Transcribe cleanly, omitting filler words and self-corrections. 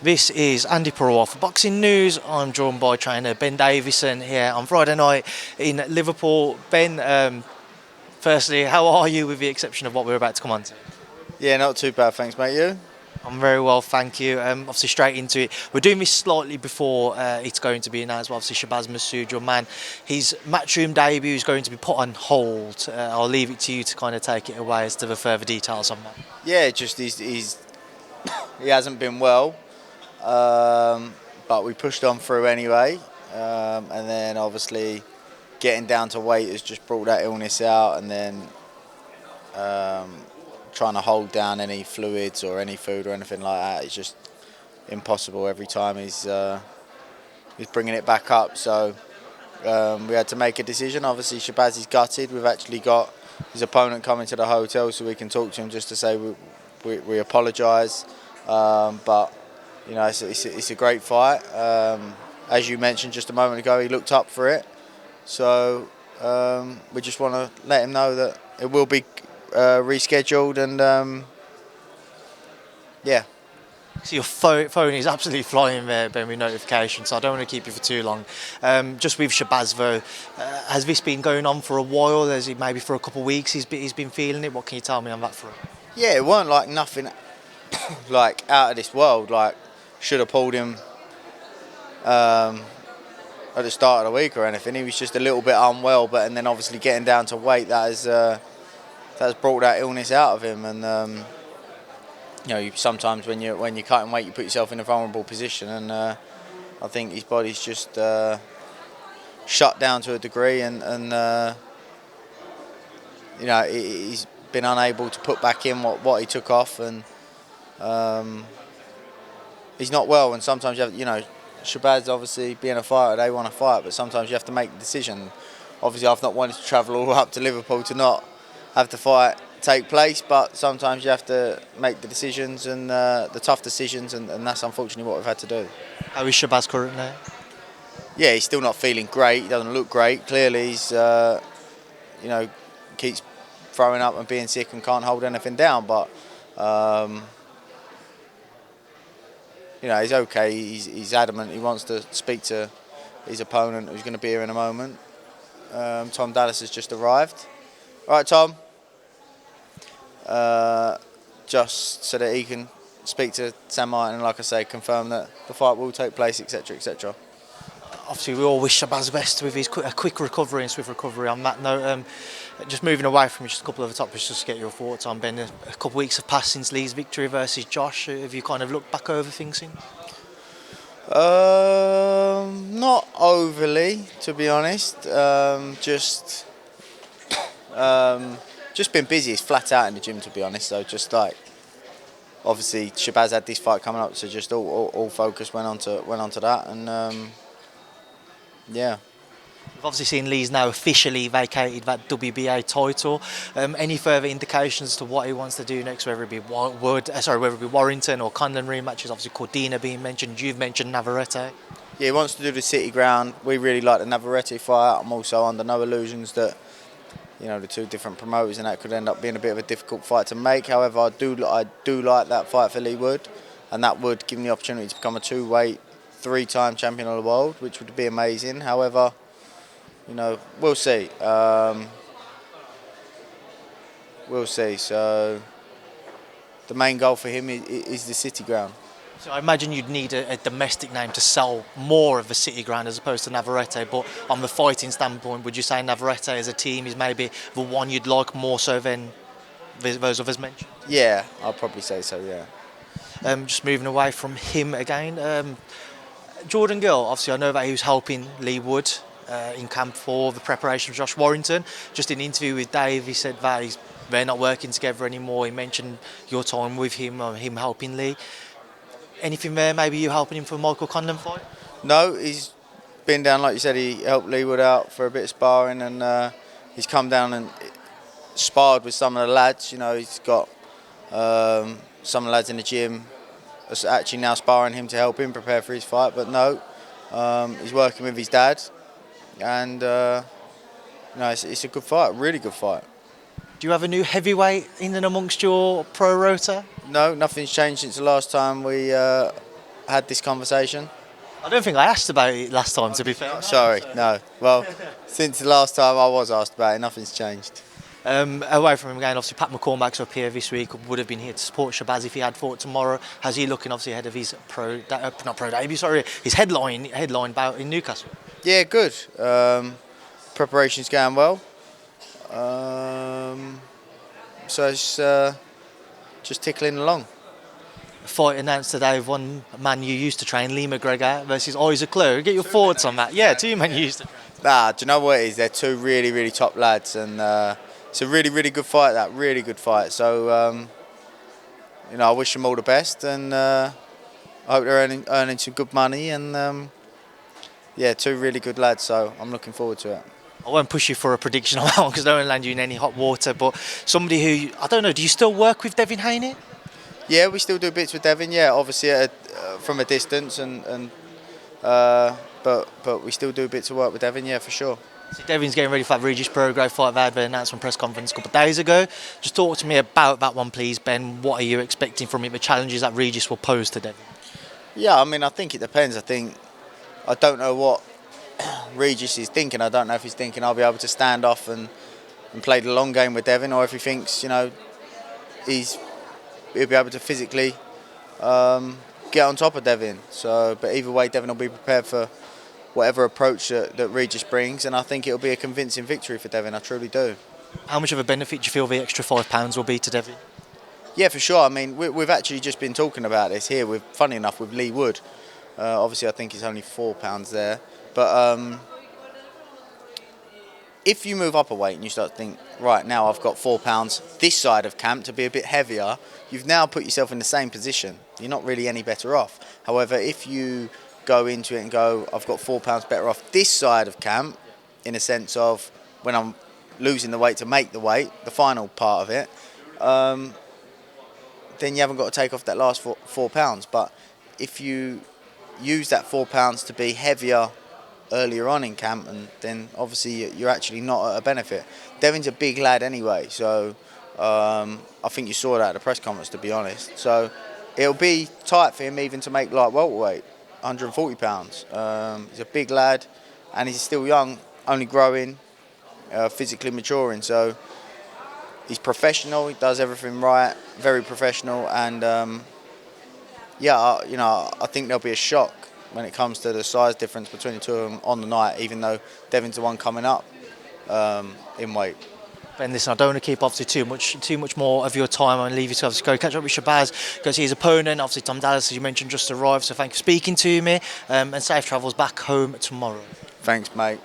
This is Andi Purewal for Boxing News. I'm joined by trainer Ben Davison here on Friday night in Liverpool. Ben, firstly, how are you with the exception of what we're about to come on to? Yeah, not too bad, thanks, mate. You? I'm very well, thank you. Obviously, straight into it. We're doing this slightly before it's going to be announced. Well, obviously, Shabaz Masoud, your man, his matchroom debut is going to be put on hold. I'll leave it to you to kind of take it away as to the further details on that. Yeah, just he hasn't been well, but we pushed on through anyway, and then obviously getting down to weight has just brought that illness out, and then trying to hold down any fluids or any food or anything like that, it's just impossible every time he's bringing it back up. So we had to make a decision. Obviously, Shabaz is gutted. We've actually got his opponent coming to the hotel so we can talk to him just to say we apologise. But you know, it's a great fight. As you mentioned just a moment ago, he looked up for it. So we just want to let him know that it will be rescheduled, and yeah. So your phone is absolutely flying there, Ben, with notifications, so I don't want to keep you for too long. Just with Shabaz, though, has this been going on for a while? Has it maybe for a couple of weeks he's been feeling it? What can you tell me on that front? Yeah, it weren't like nothing like out of this world. Like, should have pulled him at the start of the week or anything. He was just a little bit unwell, and then obviously getting down to weight, that has brought that illness out of him. And you know, sometimes when you're cutting weight, you put yourself in a vulnerable position, and I think his body's just shut down to a degree, and you know, he's been unable to put back in what he took off, and he's not well. And sometimes you have, you know, Shabaz, obviously being a fighter, they want to fight, but sometimes you have to make the decision. Obviously, I've not wanted to travel all up to Liverpool to not have the fight take place, but sometimes you have to make the decisions, and the tough decisions, and that's unfortunately what we've had to do. How is Shabaz currently? Yeah, he's still not feeling great. He doesn't look great. Clearly, he's you know, keeps throwing up and being sick and can't hold anything down. But you know, he's okay. He's adamant. He wants to speak to his opponent, who's going to be here in a moment. Tom Dallas has just arrived. All right, Tom. Just so that he can speak to Sam Martin and, like I say, confirm that the fight will take place, etc., etc. Obviously, we all wish Shabaz the best with his quick recovery and swift recovery. On that note, just moving away from just a couple of the topics, just to get your thoughts on, Ben. A couple of weeks have passed since Leigh's victory versus Josh. Have you kind of looked back over things since? Not overly, to be honest. Just been busy. It's flat out in the gym, to be honest. So just like, obviously Shabaz had this fight coming up, so just all focus went onto that, and yeah. We've obviously seen Leigh's now officially vacated that WBA title. Any further indications to what he wants to do next, whether it be Warrington or Conlon rematches? Obviously Cordina being mentioned. You've mentioned Navarrete. Yeah, he wants to do the City Ground. We really like the Navarrete fight. I'm also under no illusions that, you know, the two different promoters, and that could end up being a bit of a difficult fight to make. However, I do like that fight for Leigh Wood, and that would give him the opportunity to become a two-weight, three-time champion of the world, which would be amazing. However, you know, we'll see. We'll see. So the main goal for him is the City Ground. So I imagine you'd need a domestic name to sell more of the City Ground as opposed to Navarrete. But on the fighting standpoint, would you say Navarrete as a team is maybe the one you'd like more so than those others mentioned? Yeah, I'll probably say so, yeah. Just moving away from him again, Jordan Gill, obviously I know that he was helping Leigh Wood in camp for the preparation of Josh Warrington. Just in an interview with Dave, he said that they're not working together anymore. He mentioned your time with him, him helping Leigh. Anything there, maybe you helping him for the Michael Conlon fight? No, he's been down, like you said, he helped Leigh Wood out for a bit of sparring, and he's come down and sparred with some of the lads. You know, he's got some of the lads in the gym that's actually now sparring him to help him prepare for his fight. But no, he's working with his dad, and you know, it's a good fight, really good fight. Do you have a new heavyweight in and amongst your pro rota? No, nothing's changed since the last time we had this conversation? I don't think I asked about it last time, to be fair. Sorry, no. Well, since the last time I was asked about it, nothing's changed. Away from him again, obviously Pat McCormack's up here this week, would have been here to support Shabaz if he had fought tomorrow. How's he looking, obviously, ahead of his his headline bout in Newcastle? Yeah, good. Preparation's going well. So it's just tickling along. A fight announced today of one man you used to train, Leigh McGregor versus Isaac Lowe. Get your thoughts on that. Yeah, two men you used to train. Nah, do you know what it is? They're two really, really top lads, and it's a really, really good fight. That really good fight. So I wish them all the best, and I hope they're earning some good money. And two really good lads. So I'm looking forward to it. I won't push you for a prediction on that one because I don't want to land you in any hot water. But somebody who I don't know. Do you still work with Devin Haney? Yeah, we still do bits with Devin. Yeah, obviously from a distance, but we still do bits of work with Devin. Yeah, for sure. So Devin's getting ready for that Regis Prograis fight. They had the announcement press conference a couple of days ago. Just talk to me about that one, please, Ben. What are you expecting from it? The challenges that Regis will pose to Devin? Yeah, I mean, I think it depends. I don't know what Regis is thinking. I don't know if he's thinking I'll be able to stand off and play the long game with Devin, or if he thinks, he'll be able to physically get on top of Devin. So, but either way, Devin will be prepared for whatever approach that Regis brings, and I think it'll be a convincing victory for Devin. I truly do. How much of a benefit do you feel the extra £5 will be to Devin? Yeah, for sure. I mean, we've actually just been talking about this here. Funny enough, with Leigh Wood. Obviously, I think it's only £4 there. But if you move up a weight and you start to think, right, now I've got £4 this side of camp to be a bit heavier, you've now put yourself in the same position. You're not really any better off. However, if you go into it and go, I've got £4 better off this side of camp, in a sense of when I'm losing the weight to make the weight, the final part of it, then you haven't got to take off that last £4. But if you use that £4 to be heavier earlier on in camp, and then obviously you're actually not at a benefit. Devin's a big lad anyway, so I think you saw that at the press conference, to be honest. So it'll be tight for him even to make light welterweight, £140. He's a big lad, and he's still young, only growing, physically maturing. So he's professional. He does everything right, very professional, and I think there'll be a shock when it comes to the size difference between the two of them on the night, even though Devin's the one coming up in weight. Ben, listen, I don't want to keep obviously too much more of your time. I'll leave you to obviously go catch up with Shabaz, go see his opponent. Obviously, Tom Dallas, as you mentioned, just arrived, so thank you for speaking to me, and safe travels back home tomorrow. Thanks, mate.